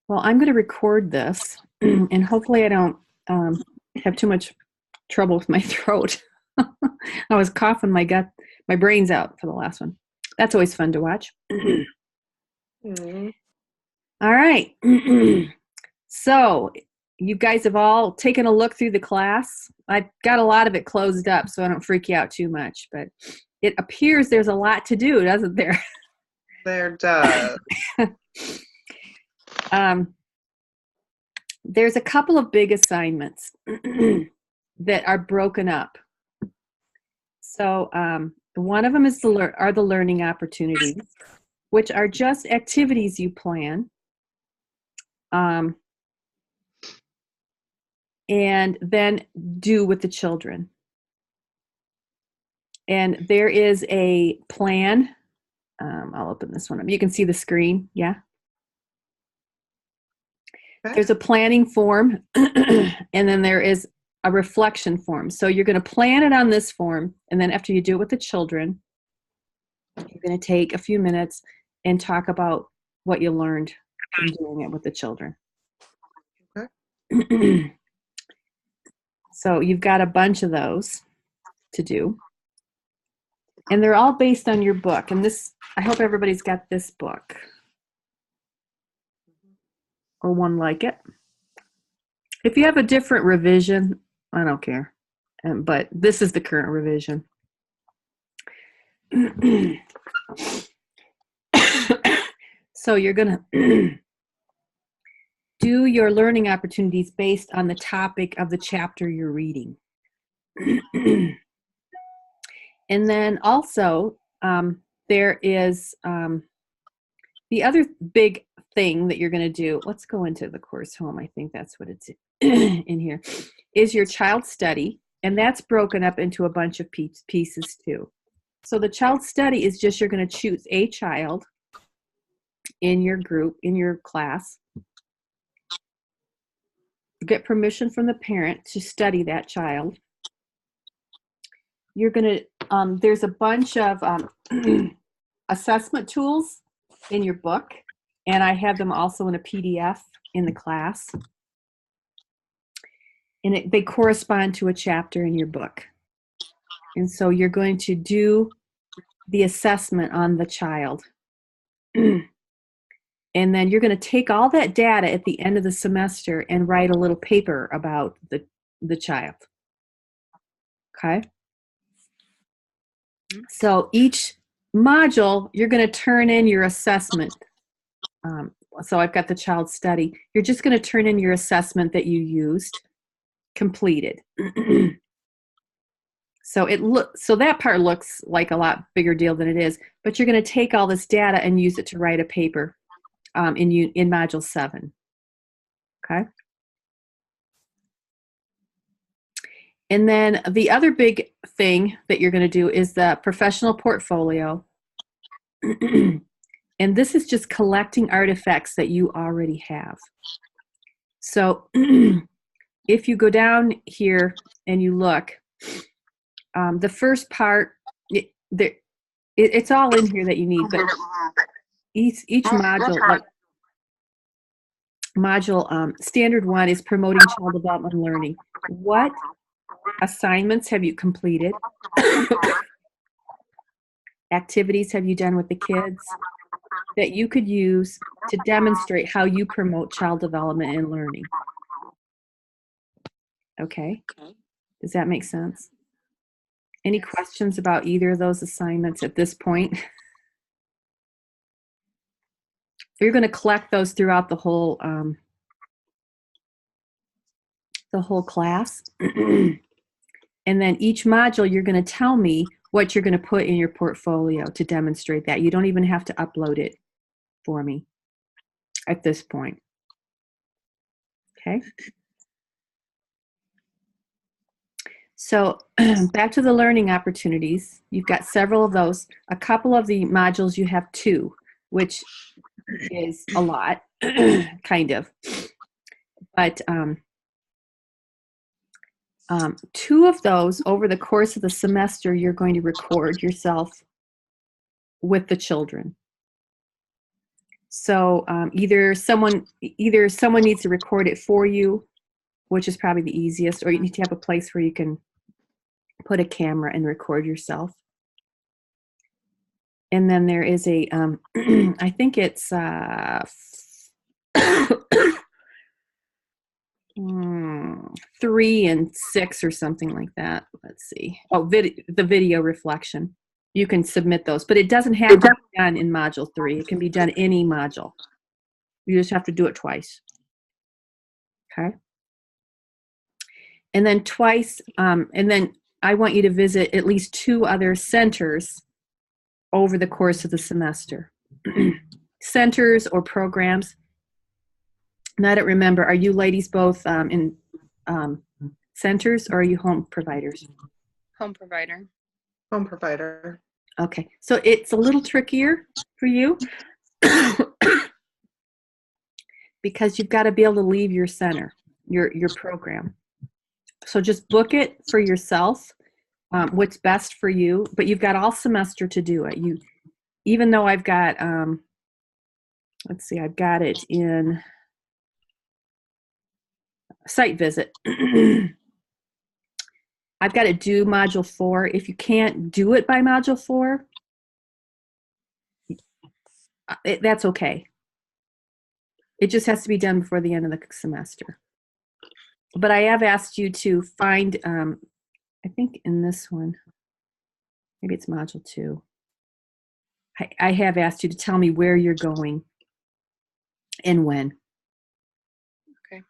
Well, I'm going to record this, and hopefully I don't have too much trouble with my throat. I was coughing my brains out for the last one. That's always fun to watch. Mm. All right. So you guys have all taken a look through the class. I've got a lot of it closed up so I don't freak you out too much, but it appears there's a lot to do, doesn't there? There does. There's a couple of big assignments that are broken up. So one of them is are the learning opportunities, which are just activities you plan. And then do with the children. And there is a plan. I'll open this one up. You can see the screen, yeah? Okay. There's a planning form, and then there is a reflection form. So you're going to plan it on this form, and then after you do it with the children, you're going to take a few minutes and talk about what you learned from doing it with the children. Okay. So you've got a bunch of those to do. And they're all based on your book. And this, I hope everybody's got this book. Or one like it. If you have a different revision, I don't care. But this is the current revision. So you're going to do your learning opportunities based on the topic of the chapter you're reading. And then also, there is the other big thing that you're going to do. Let's go into the course home. I think that's what it's in here, is your child study. And that's broken up into a bunch of pieces too. So the child study is just you're going to choose a child in your group, in your class. Get permission from the parent to study that child. You're going to, there's a bunch of assessment tools in your book, and I have them also in a PDF in the class. And they correspond to a chapter in your book. And so you're going to do the assessment on the child. And then you're going to take all that data at the end of the semester and write a little paper about the child. Okay? So each module, you're going to turn in your assessment. So I've got the child study. You're just going to turn in your assessment that you used, completed. So that part looks like a lot bigger deal than it is, but you're going to take all this data and use it to write a paper in Module 7. Okay? And then the other big thing that you're going to do is the professional portfolio. And this is just collecting artifacts that you already have. So if you go down here and you look, the first part, it's all in here that you need, but each module, standard 1 is promoting child development and learning. What assignments have you completed? Activities have you done with the kids that you could use to demonstrate how you promote child development and learning? Okay. Does that make sense? Any questions about either of those assignments at this point? You're going to collect those throughout the whole class. And then each module, you're going to tell me what you're going to put in your portfolio to demonstrate that. You don't even have to upload it for me at this point. Okay. So back to the learning opportunities. You've got several of those. A couple of the modules you have 2, which is a lot, kind of. But 2 of those over the course of the semester, you're going to record yourself with the children. So either someone needs to record it for you, which is probably the easiest, or you need to have a place where you can put a camera and record yourself. And then there is a, I think it's 3 and 6 or something like that. Let's see. Oh, the video reflection. You can submit those, but it doesn't have to be done in module 3. It can be done any module. You just have to do it twice. Okay. And then and then I want you to visit at least 2 other centers over the course of the semester. Centers or programs. Now I don't remember, are you ladies both in centers, or are you home providers? Home provider. Home provider. Okay, so it's a little trickier for you because you've got to be able to leave your center, your program. So just book it for yourself, what's best for you, but you've got all semester to do it. Even though I've got, let's see, I've got it in site visit. I've got to do module 4. If you can't do it by module 4, that's okay. It just has to be done before the end of the semester. But I have asked you to find, I think in this one, maybe it's module 2. I have asked you to tell me where you're going and when. Okay.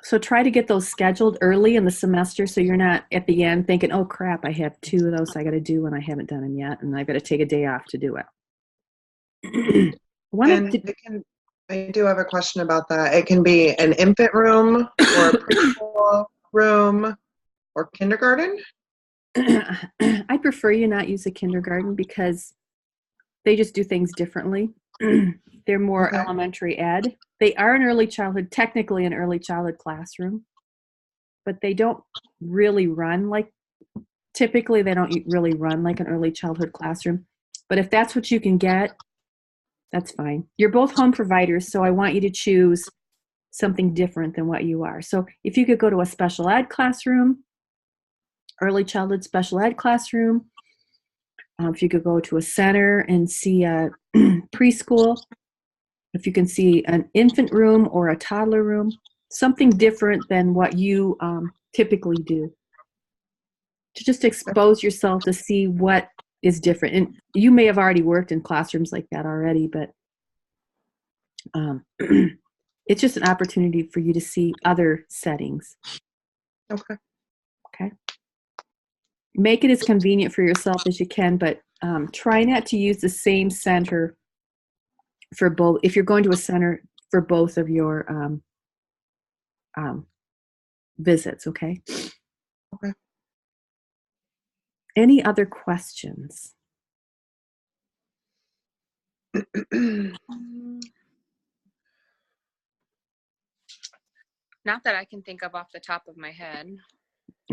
So try to get those scheduled early in the semester so you're not at the end thinking, oh crap, I have 2 of those I got to do and I haven't done them yet, and I've got to take a day off to do it. I do have a question about that. It can be an infant room or a preschool room or kindergarten. I prefer you not use a kindergarten because they just do things differently. They're more Okay. elementary ed. They are an early childhood, technically an early childhood classroom, but they don't really run like, typically they don't really run like an early childhood classroom. But if that's what you can get, that's fine. You're both home providers, so I want you to choose something different than what you are. So if you could go to a special ed classroom, early childhood special ed classroom, if you could go to a center and see a preschool, if you can see an infant room or a toddler room, something different than what you typically do, to just expose yourself to see what is different. And you may have already worked in classrooms like that already, but it's just an opportunity for you to see other settings. Okay. Okay. Make it as convenient for yourself as you can, but try not to use the same center for both. If you're going to a center for both of your visits, okay? Okay. Any other questions? Not that I can think of off the top of my head.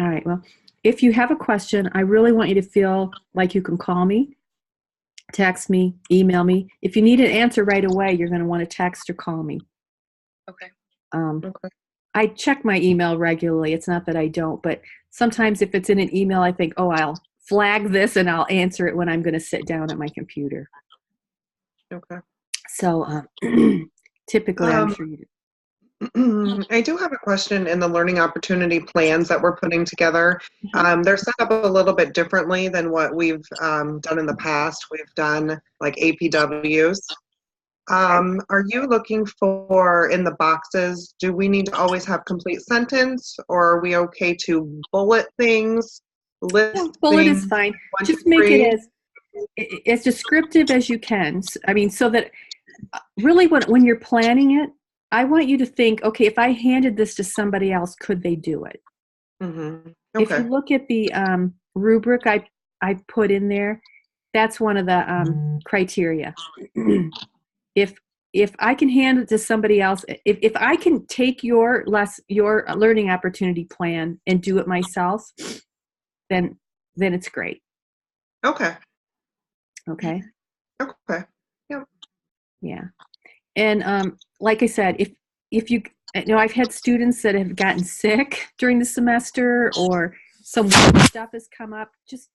All right, well, if you have a question, I really want you to feel like you can call me, text me, email me. If you need an answer right away, you're going to want to text or call me. Okay. Okay. I check my email regularly. It's not that I don't, but sometimes if it's in an email, I think, oh, I'll flag this and I'll answer it when I'm going to sit down at my computer. Okay. So typically, I'm sure you do. I do have a question in the learning opportunity plans that we're putting together. They're set up a little bit differently than what we've done in the past. We've done like APWs. Are you looking for, in the boxes, do we need to always have complete sentence, or are we okay to bullet things, list Yeah, bullet things, is fine. 1, Just 2, make 3? it as descriptive as you can. I mean, so that really when you're planning it, I want you to think, okay, if I handed this to somebody else, could they do it? Mm-hmm. If Okay. you look at the rubric I put in there, that's one of the criteria. If I can hand it to somebody else, if I can take your learning opportunity plan and do it myself, then it's great. Okay. Okay. Okay. Yep. Yeah. And like I said, if you know, I've had students that have gotten sick during the semester or some work stuff has come up, just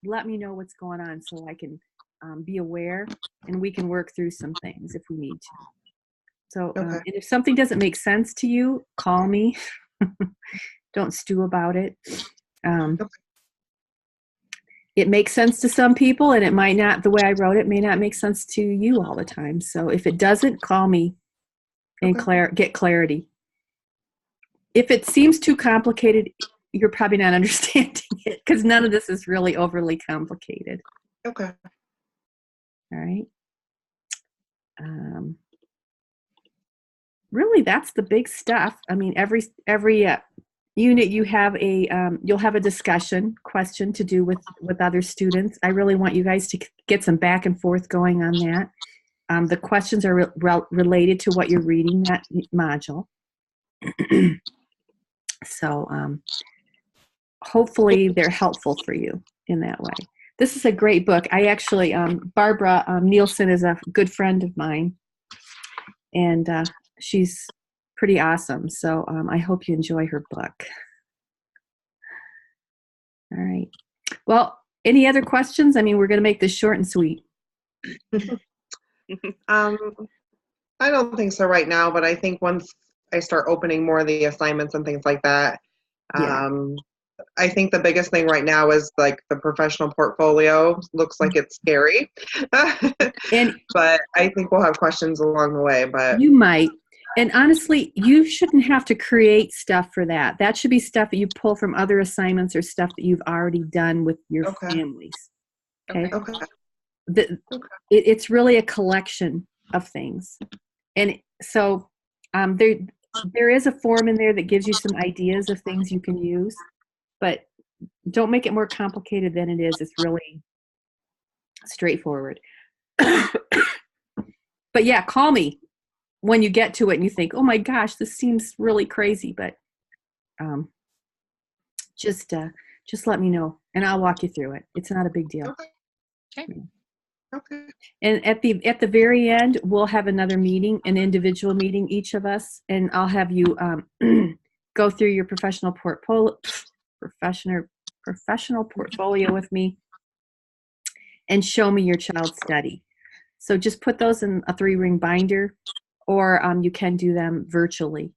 let me know what's going on so I can be aware and we can work through some things if we need to. So, Okay. and if something doesn't make sense to you, call me. Don't stew about it. Okay. It makes sense to some people and it might not, the way I wrote it may not make sense to you all the time. So if it doesn't, call me and get clarity. If it seems too complicated, you're probably not understanding it because none of this is really overly complicated. Okay. All right. Really, that's the big stuff. I mean, every unit you have you'll have a discussion question to do with other students. I really want you guys to get some back and forth going on that. The questions are related to what you're reading that module. So hopefully they're helpful for you in that way. This is a great book. I actually, Barbara Nielsen is a good friend of mine, and she's pretty awesome. So I hope you enjoy her book. All right. Well, any other questions? I mean, we're going to make this short and sweet. I don't think so right now, but I think once I start opening more of the assignments and things like that, Yeah. I think the biggest thing right now is like the professional portfolio. Looks like it's scary, And but I think we'll have questions along the way. But you might. And honestly, you shouldn't have to create stuff for that. That should be stuff that you pull from other assignments or stuff that you've already done with your families. Okay. Okay. It's really a collection of things. And so there is a form in there that gives you some ideas of things you can use, but don't make it more complicated than it is. It's really straightforward. But yeah, call me when you get to it and you think, oh my gosh, this seems really crazy, but just let me know and I'll walk you through it. It's not a big deal. Okay. Okay. And at the very end, we'll have another meeting, an individual meeting, each of us, and I'll have you go through your professional portfolio with me and show me your child's study. So just put those in a 3-ring binder, or you can do them virtually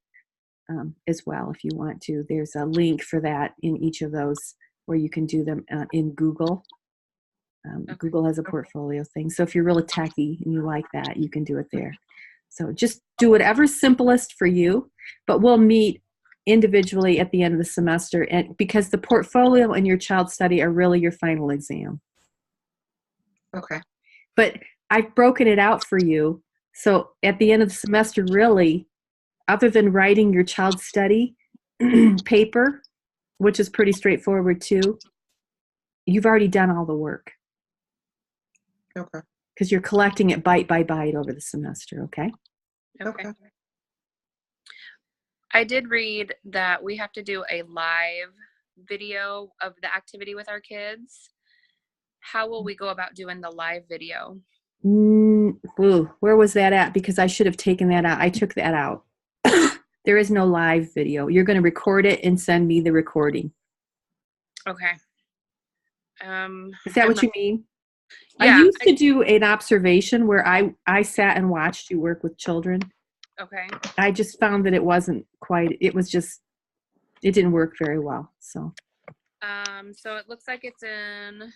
as well if you want to. There's a link for that in each of those where you can do them in Google. Google has a portfolio thing. So if you're really techie and you like that, you can do it there. So just do whatever's simplest for you, but we'll meet individually at the end of the semester, and because the portfolio and your child study are really your final exam. Okay. But I've broken it out for you. So at the end of the semester, really, other than writing your child study paper, which is pretty straightforward too, you've already done all the work. Okay. Because you're collecting it bite by bite over the semester, okay? Okay. I did read that we have to do a live video of the activity with our kids. How will we go about doing the live video? Where was that at? Because I should have taken that out. I took that out. There is no live video. You're going to record it and send me the recording. Okay. Is that what you mean? Yeah, I used to do an observation where I sat and watched you work with children. Okay. I just found that it wasn't quite, it didn't work very well. So it looks like it's in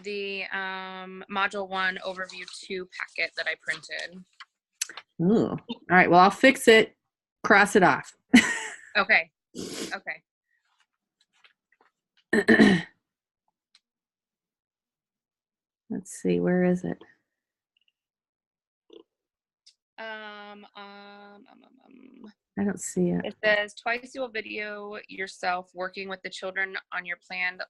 the module 1 overview 2 packet that I printed. ooh. All right, well, I'll fix it, cross it off. Okay. Let's see, where is it? I don't see it. It says twice you will video yourself working with the children on your planned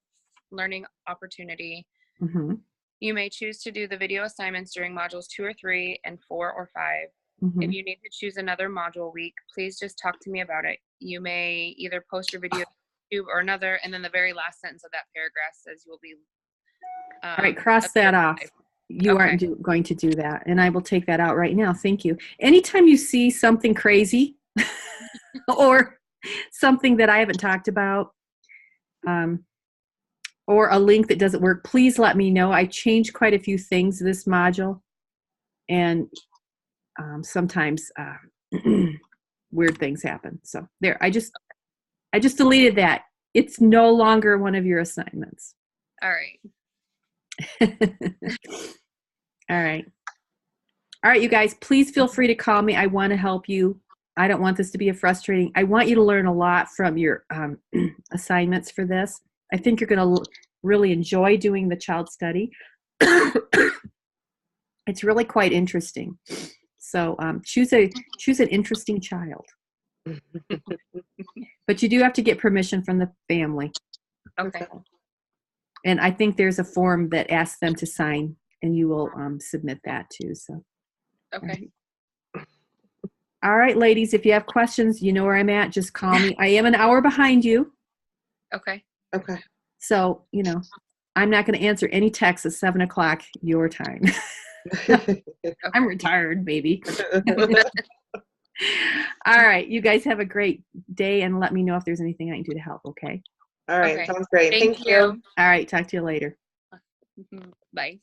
learning opportunity. Mm-hmm. You may choose to do the video assignments during modules 2 or 3 and 4 or 5. Mm-hmm. If you need to choose another module week, please just talk to me about it. You may either post your video to YouTube or another, and then the very last sentence of that paragraph says you will be. All right, cross that off. You aren't Okay. going to do that. And I will take that out right now. Thank you. Anytime you see something crazy or something that I haven't talked about, or a link that doesn't work, please let me know. I changed quite a few things this module, and sometimes weird things happen. So there, I just deleted that. It's no longer one of your assignments. All right. All right. All right, you guys, please feel free to call me. I want to help you. I don't want this to be a frustrating. I want you to learn a lot from your assignments for this. I think you're going to really enjoy doing the child study. It's really quite interesting. So choose an interesting child. But you do have to get permission from the family. Okay. And I think there's a form that asks them to sign, and you will submit that too. So. Okay. All right, ladies, if you have questions, you know where I'm at. Just call me. I am an hour behind you. Okay. Okay. So, I'm not going to answer any texts at 7 o'clock your time. I'm retired, baby. All right. You guys have a great day, and let me know if there's anything I can do to help, okay? All right. Okay. Sounds great. Thank you. All right. Talk to you later. Bye.